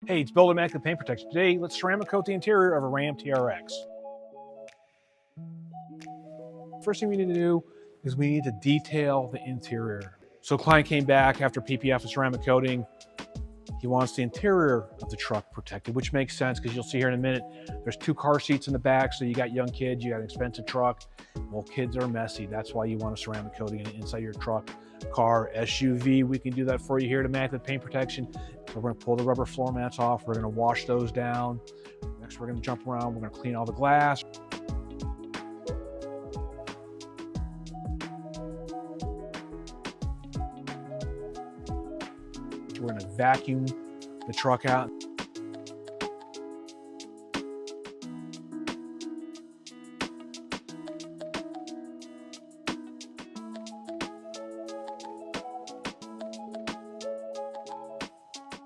Hey, it's Bill, Immaculate Paint Protection. Today, let's ceramic coat the interior of a Ram TRX. First thing we need to do is we need to detail the interior. So client came back after PPF and ceramic coating. He wants the interior of the truck protected, which makes sense because you'll see here in a minute, there's 2 car seats in the back. So you got young kids, you got an expensive truck. Well, kids are messy. That's why you want a ceramic coating inside your truck, car, SUV. We can do that for you here at Immaculate Paint Protection. So we're gonna pull the rubber floor mats off. We're gonna wash those down. Next, we're gonna jump around. We're gonna clean all the glass. We're gonna vacuum the truck out.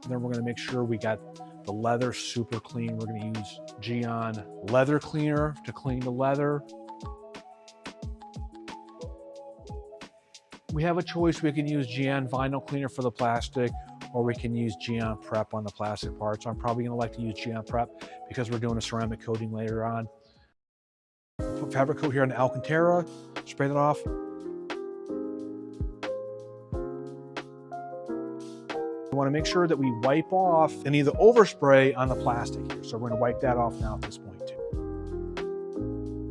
Then we're gonna make sure we got the leather super clean. We're gonna use Geon leather cleaner to clean the leather. We have a choice. We can use Geon vinyl cleaner for the plastic, or we can use Geon prep on the plastic parts. I'm probably gonna like to use Geon prep because we're doing a ceramic coating later on. Put fabric coat here on the Alcantara, spray that off. We want to make sure that we wipe off any of the overspray on the plastic here. So we're going to wipe that off now at this point too.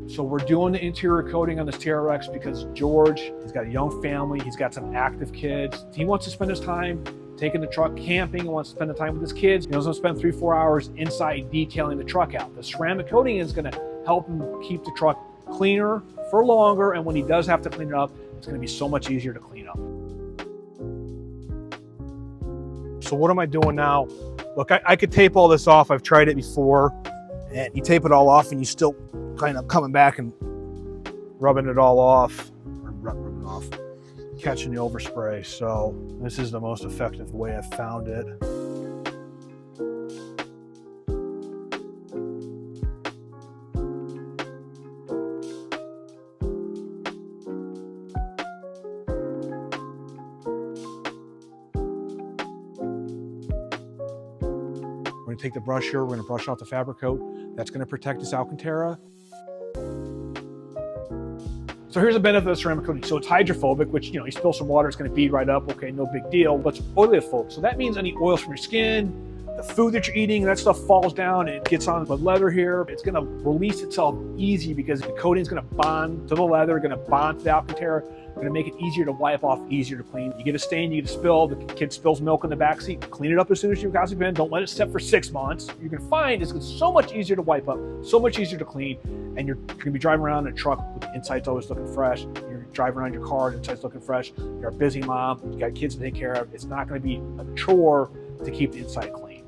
So we're doing the interior coating on this TRX because George, he's got a young family, he's got some active kids. He wants to spend his time taking the truck camping, he wants to spend the time with his kids. He doesn't spend 3-4 hours inside detailing the truck out. The ceramic coating is going to help him keep the truck cleaner for longer, and when he does have to clean it up, it's going to be so much easier to clean up. So what am I doing now? Look, I could tape all this off. I've tried it before. And you tape it all off and you still kind of coming back and rubbing it all off, or rubbing it off, catching the overspray. So this is the most effective way I've found it. We're gonna take the brush here, we're gonna brush out the fabric coat. That's gonna protect this Alcantara. So here's a benefit of ceramic coating. So it's hydrophobic, which, you spill some water, it's gonna bead right up, okay, no big deal. But it's oleophobic, so that means any oils from your skin, the food that you're eating, that stuff falls down and it gets on the leather here. It's gonna release itself easy because the coating is gonna bond to the leather, gonna bond to the Alcantara, gonna make it easier to wipe off, easier to clean. You get a stain, you get a spill, the kid spills milk in the back seat, clean it up as soon as you possibly can. Don't let it sit for 6 months. You're gonna find it's so much easier to wipe up, so much easier to clean, and you're gonna be driving around in a truck with the insides always looking fresh. You're driving around your car, the insides looking fresh. You're a busy mom, you got kids to take care of. It's not gonna be a chore to keep the inside clean.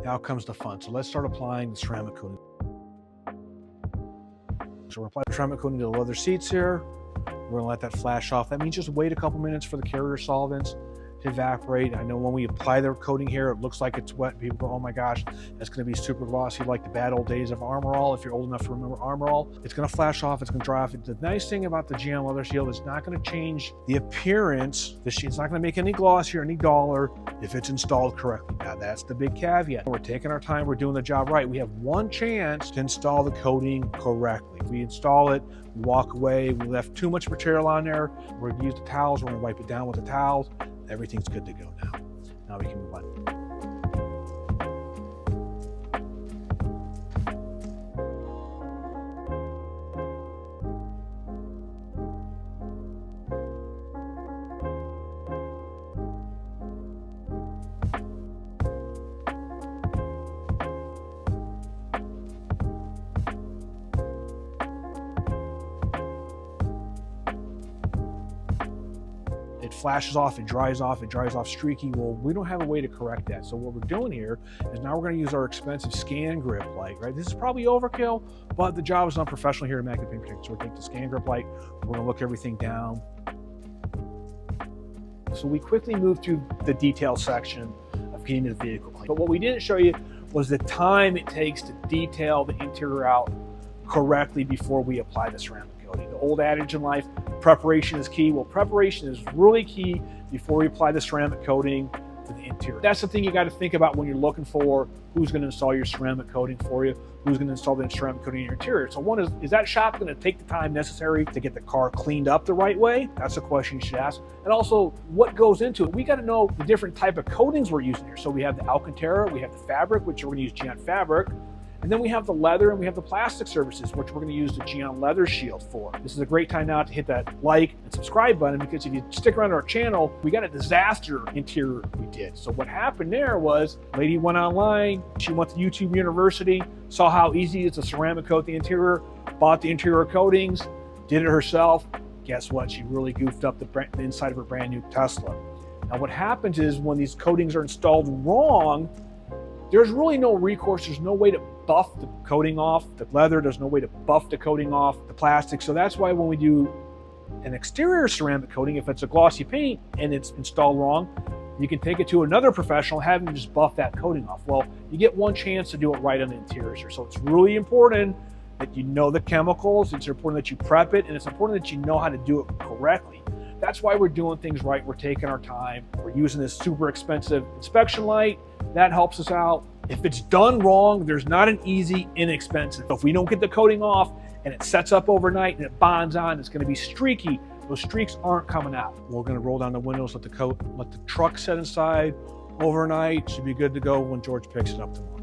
Now comes the fun. So let's start applying the ceramic coating. So we're applying the ceramic coating to the leather seats here. We're gonna let that flash off. That means just wait a couple minutes for the carrier solvents to evaporate. I know when we apply the coating here, it looks like it's wet. People go, oh my gosh, that's gonna be super glossy like the bad old days of Armor All. If you're old enough to remember Armor All, it's gonna flash off, it's gonna dry off. The nice thing about the Geon leather shield is not gonna change the appearance. It's not gonna make any glossier, any duller if it's installed correctly. Now that's the big caveat. We're taking our time, we're doing the job right. We have one chance to install the coating correctly. If we install it, we walk away, we left too much material on there, we're gonna use the towels, we're gonna wipe it down with the towels. Everything's good to go now. Now we can move on. It flashes off, it dries off streaky. Well, we don't have a way to correct that. So what we're doing here is now we're gonna use our expensive scan grip light, right? This is probably overkill, but the job is unprofessional here at Immaculate Paint Protection. So we're taking the scan grip light, we're gonna look everything down. So we quickly move through the detail section of getting the vehicle clean. But what we didn't show you was the time it takes to detail the interior out correctly before we apply the ceramic coating. The old adage in life, preparation is key. Well, preparation is really key before we apply the ceramic coating to the interior. That's the thing you got to think about when you're looking for who's going to install your ceramic coating for you, who's going to install the ceramic coating in your interior. So one is that shop going to take the time necessary to get the car cleaned up the right way? That's a question you should ask. And also, what goes into it? We got to know the different type of coatings we're using here. So we have the Alcantara, we have the fabric, which we're going to use Gian fabric. And then we have the leather and we have the plastic surfaces, which we're going to use the Gian leather shield for. This is a great time now to hit that like and subscribe button, because if you stick around our channel, we got a disaster interior we did. So what happened there was, a lady went online, she went to YouTube University, saw how easy it is to ceramic coat the interior, bought the interior coatings, did it herself. Guess what? She really goofed up the inside of her brand new Tesla. Now what happens is, when these coatings are installed wrong, there's really no recourse. There's no way to buff the coating off the leather. There's no way to buff the coating off the plastic. So that's why when we do an exterior ceramic coating, if it's a glossy paint and it's installed wrong, you can take it to another professional, have them just buff that coating off. Well, you get one chance to do it right on the interior. So it's really important that you know the chemicals. It's important that you prep it, and it's important that you know how to do it correctly. That's why we're doing things right. We're taking our time. We're using this super expensive inspection light. That helps us out. If it's done wrong, there's not an easy, inexpensive. So if we don't get the coating off and it sets up overnight and it bonds on, it's going to be streaky. Those streaks aren't coming out. We're going to roll down the windows, let the truck set inside overnight. Should be good to go when George picks it up tomorrow.